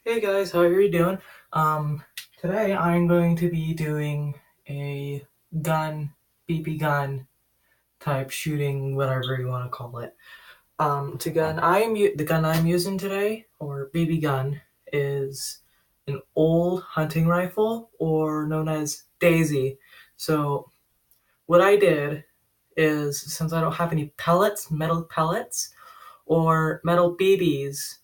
Hey guys, how are you doing? Today I'm going to be doing a gun, BB gun type shooting, whatever you want to call it. The gun I'm using today, or BB gun, is an old hunting rifle, or known as Daisy. So what I did is, since I don't have any pellets, metal pellets, or metal BBs,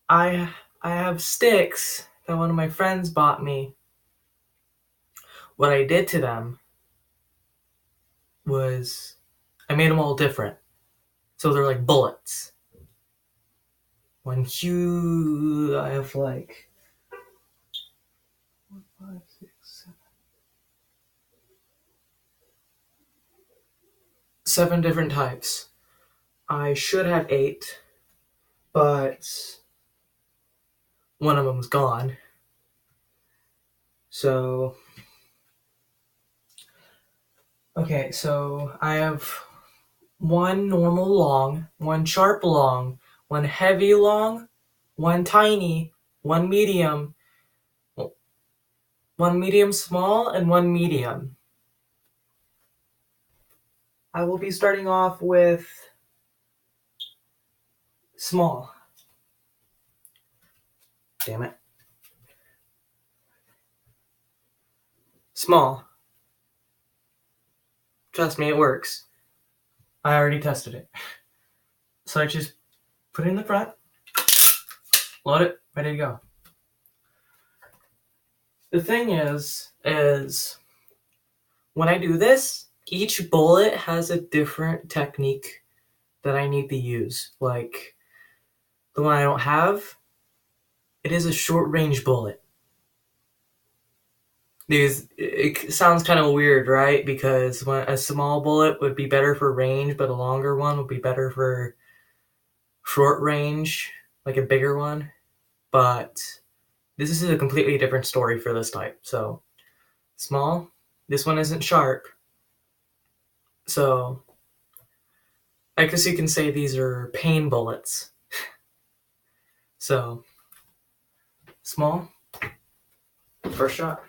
I I have sticks that one of my friends bought me. What I did to them was I made them all different. So they're like bullets. One huge, I have like 7 different types. I should have 8, but one of them's gone. So, okay, so I have one normal long, one sharp long, one heavy long, one tiny, one medium, one medium small, and one medium. I will be starting off with small. Damn it. Small. Trust me, it works. I already tested it. So I just put it in the front, load it, ready to go. The thing is when I do this, each bullet has a different technique that I need to use. Like the one I don't have, it is a short range bullet. It sounds kind of weird, right? Because a small bullet would be better for range, but a longer one would be better for short range, like a bigger one. But this is a completely different story for this type. So small, this one isn't sharp. So I guess you can say these are pain bullets. So small, first shot.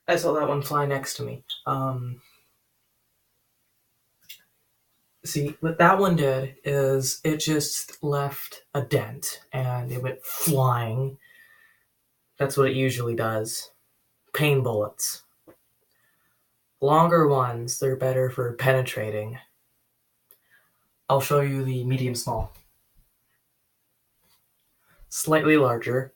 I saw that one fly next to me. See, what that one did is it just left a dent and it went flying. That's what it usually does. Pain bullets. Longer ones, they're better for penetrating. I'll show you the medium small. Slightly larger.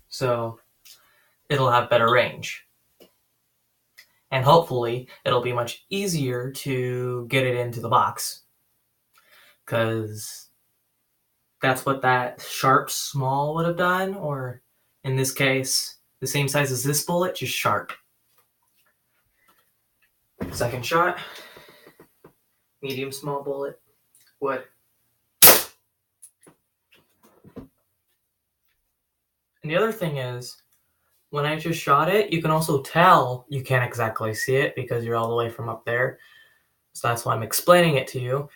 So it'll have better range. And hopefully it'll be much easier to get it into the box. Because that's what that sharp small would have done, or in this case, the same size as this bullet, just sharp. Second shot, medium small bullet, wood. And the other thing is, when I just shot it, you can also tell you can't exactly see it because you're all the way from up there. So that's why I'm explaining it to you.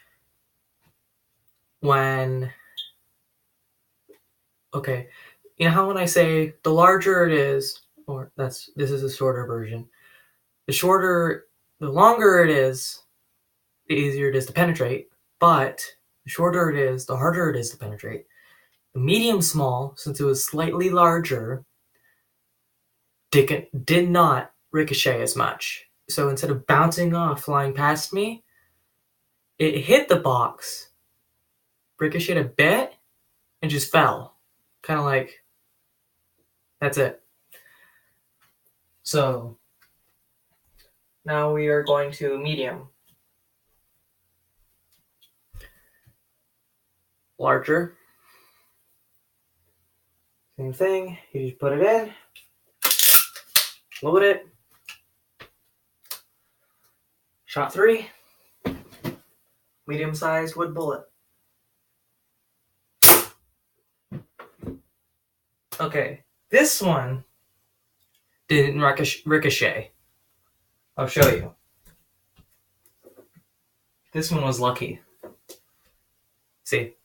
Okay, you know how when I say the larger it is, this is a shorter version. The longer it is, the easier it is to penetrate, but the shorter it is, the harder it is to penetrate. The medium small, since it was slightly larger, did not ricochet as much. So instead of bouncing off, flying past me, it hit the box, ricocheted a bit, and just fell. Kind of like, that's it. So now we are going to medium. Larger. Same thing, you just put it in, load it, Shot 3. Medium-sized wood bullet. Okay, this one didn't ricochet. I'll show you. This one was lucky. See?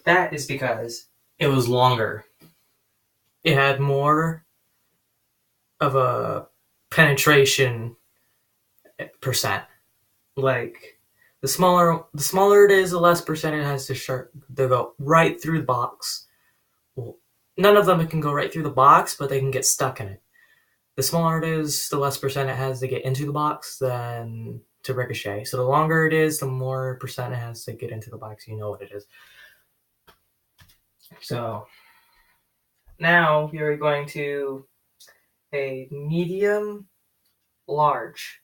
That is because it was longer. It had more of a penetration percent. Like, the smaller it is, the less percent it has to go right through the box. Well, none of them can go right through the box, but they can get stuck in it. The smaller it is, the less percent it has to get into the box than to ricochet. So the longer it is, the more percent it has to get into the box. You know what it is. So now we are going to a medium large.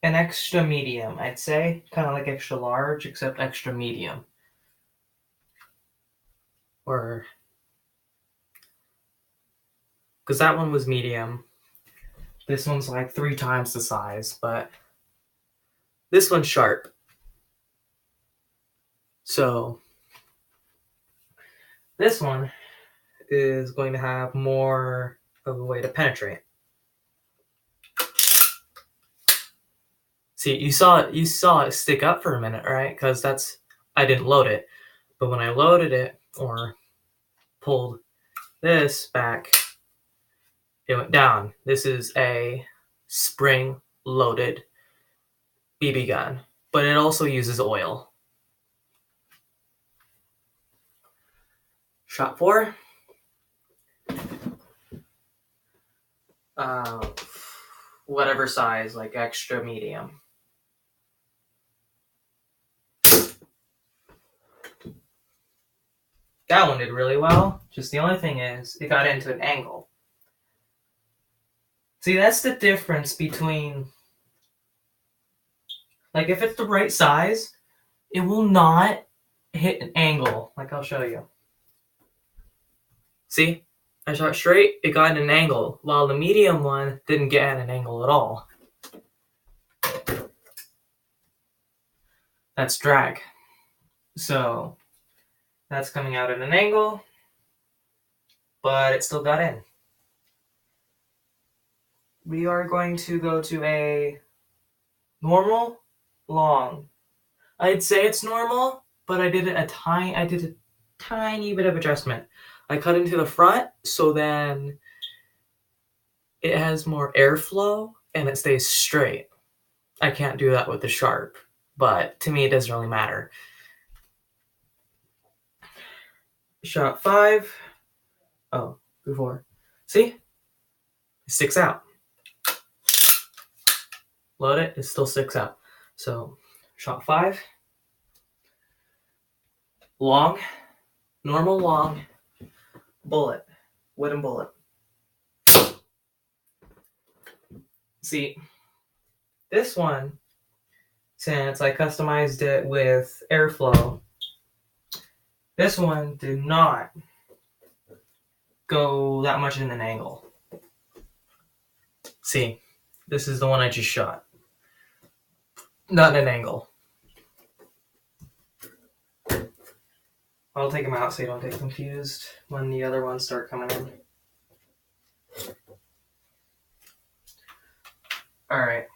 An extra medium, I'd say. Kind of like extra large, except extra medium. Or, because that one was medium. This one's like 3 times the size, but this one's sharp. So this one is going to have more of a way to penetrate. See, you saw it stick up for a minute, right? Because I didn't load it. But when I loaded it, or pulled this back, it went down. This is a spring-loaded BB gun, but it also uses oil. Shot 4. Whatever size, like extra medium. That one did really well. Just the only thing is, it got into an angle. See, that's the difference between... Like, if it's the right size, it will not hit an angle. Like, I'll show you. See? I shot straight, it got an angle, while the medium one didn't get at an angle at all. That's drag. So, that's coming out at an angle, but it still got in. We are going to go to a normal, long. I'd say it's normal, but I did a tiny bit of adjustment. I cut into the front, so then it has more airflow and it stays straight. I can't do that with the sharp, but to me it doesn't really matter. Shot 5. Oh, before. See? It sticks out. Load it, it still sticks out. So, shot 5. Long. Normal long. Bullet. Wooden bullet. See, this one, since I customized it with airflow, this one did not go that much in an angle. See, this is the one I just shot. Not in an angle. I'll take them out so you don't get confused when the other ones start coming in. Alright.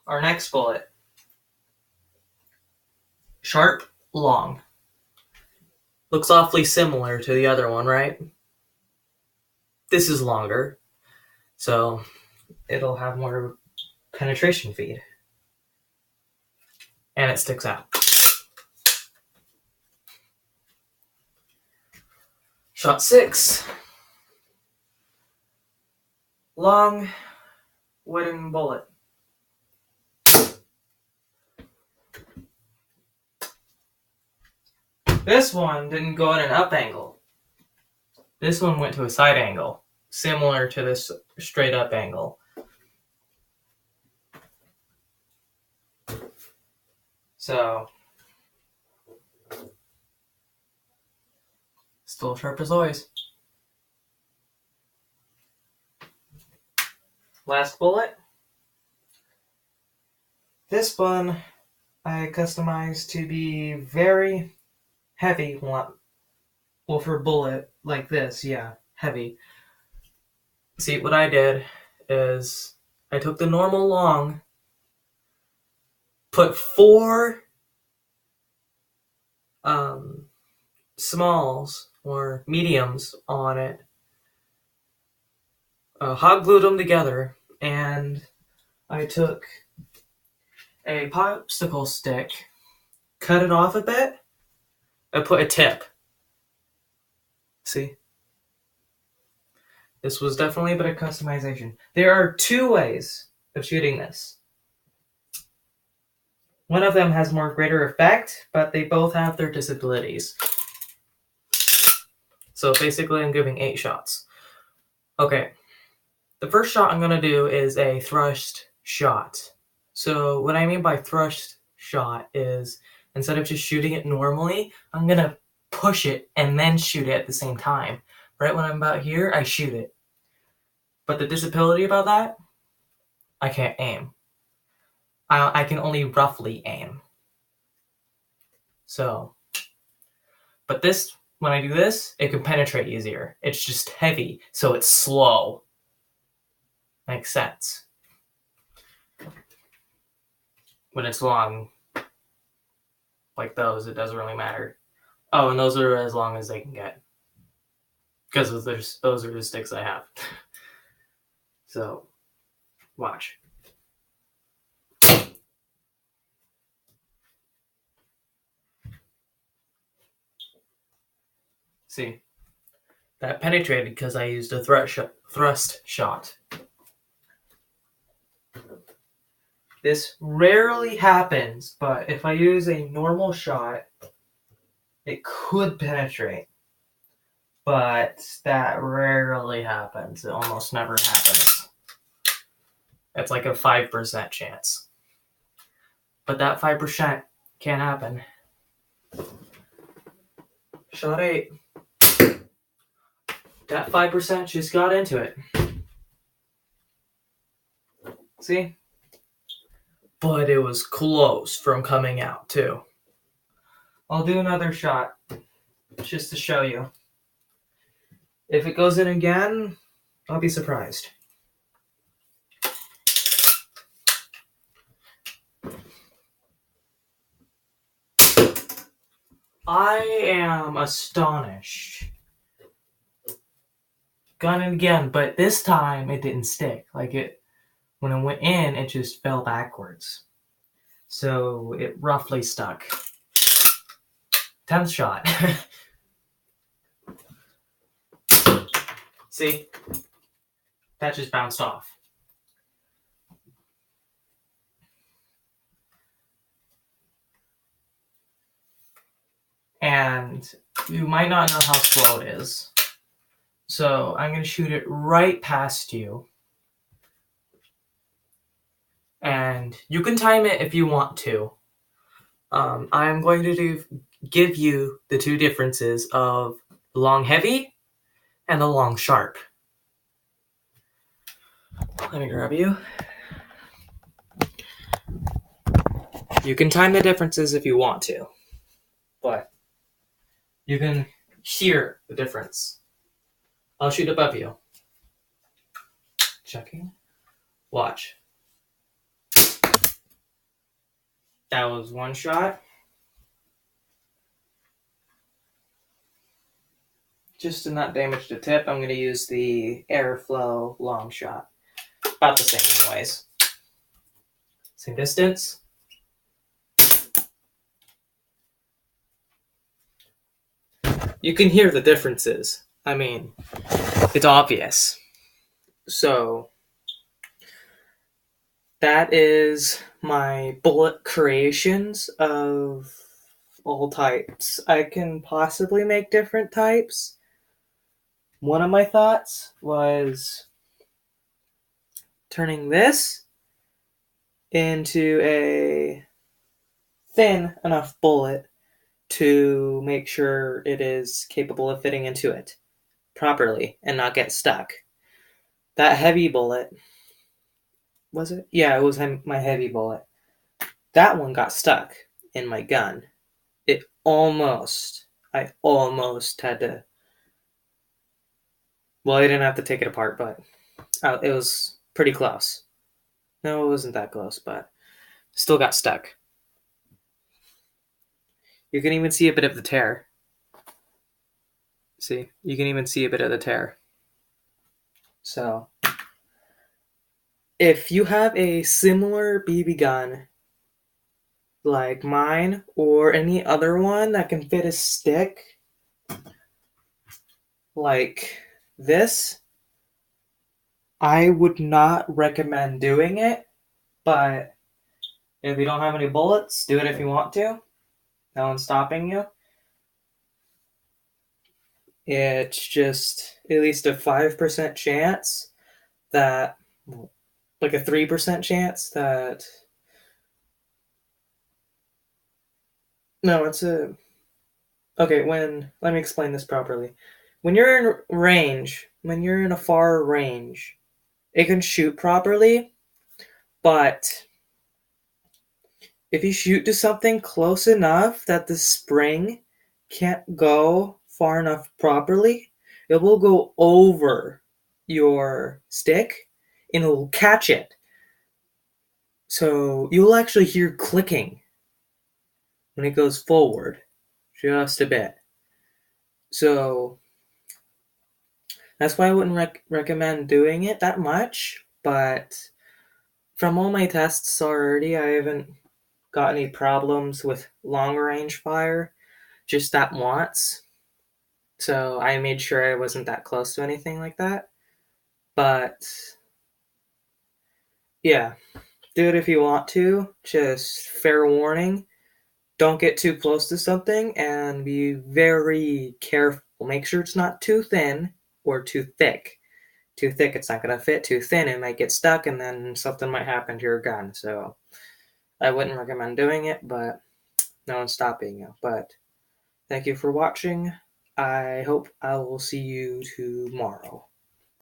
Our next bullet. Sharp, long. Looks awfully similar to the other one, right? This is longer, so it'll have more penetration feed. And it sticks out. Shot 6. Long wooden bullet. This one didn't go at an up angle. This one went to a side angle, similar to this straight up angle. So, still sharp as always. last bullet. This one I customized to be very heavy. Well, for a bullet like this, yeah, heavy. See, what I did is I took the normal long, put 4 smalls or mediums on it, hot glued them together, and I took a popsicle stick, cut it off a bit, and put a tip. See? This was definitely a bit of customization. There are 2 ways of shooting this. One of them has more greater effect, but they both have their disabilities. So basically I'm giving 8 shots. Okay. The first shot I'm going to do is a thrust shot. So what I mean by thrust shot is instead of just shooting it normally, I'm going to push it and then shoot it at the same time. Right when I'm about here, I shoot it. But the disability about that, I can't aim. I can only roughly aim. So, but this, when I do this, it can penetrate easier. It's just heavy, so it's slow. Makes sense. When it's long, like those, it doesn't really matter. Oh, and those are as long as they can get. Because those are the sticks I have. So, watch. See, that penetrated because I used a thrust shot. This rarely happens, but if I use a normal shot, it could penetrate. But that rarely happens. It almost never happens. It's like a 5% chance. But that 5% can't happen. Shot 8. That 5% just got into it. See? But it was close from coming out, too. I'll do another shot, just to show you. If it goes in again, I'll be surprised. I am astonished. Gun it again, but this time it didn't stick. When it went in, it just fell backwards. So it roughly stuck. 10th shot. See? That just bounced off. And you might not know how slow it is. So I'm going to shoot it right past you. And you can time it if you want to. I'm going to give you the 2 differences of the long heavy and the long sharp. Let me grab you. You can time the differences if you want to, but you can hear the difference. I'll shoot above you. Checking. Watch. That was 1 shot. Just to not damage the tip, I'm going to use the airflow long shot. About the same anyways. Same distance. You can hear the differences. I mean, it's obvious. So, that is my bullet creations of all types. I can possibly make different types. One of my thoughts was turning this into a thin enough bullet to make sure it is capable of fitting into it properly and not get stuck. That heavy bullet, was it? Yeah, it was my heavy bullet. That one got stuck in my gun. I almost had to. Well, I didn't have to take it apart, but it was pretty close. No, it wasn't that close, but still got stuck. You can even see a bit of the tear. See, you can even see a bit of the tear. So, if you have a similar BB gun like mine or any other one that can fit a stick like this, I would not recommend doing it, but if you don't have any bullets, do it if you want to. No one's stopping you. It's just at least a 5% chance that, like a 3% chance that, no, it's a, okay, let me explain this properly. When you're in range, when you're in a far range, it can shoot properly, but if you shoot to something close enough that the spring can't go far enough properly, it will go over your stick and it will catch it. So you'll actually hear clicking when it goes forward just a bit. So that's why I wouldn't recommend doing it that much. But from all my tests already, I haven't got any problems with long range fire, just that once. So I made sure I wasn't that close to anything like that. But yeah, do it if you want to. Just fair warning. Don't get too close to something and be very careful. Make sure it's not too thin or too thick. Too thick, it's not going to fit. Too thin, it might get stuck and then something might happen to your gun. So I wouldn't recommend doing it, but no one's stopping you. But thank you for watching. I hope I will see you tomorrow.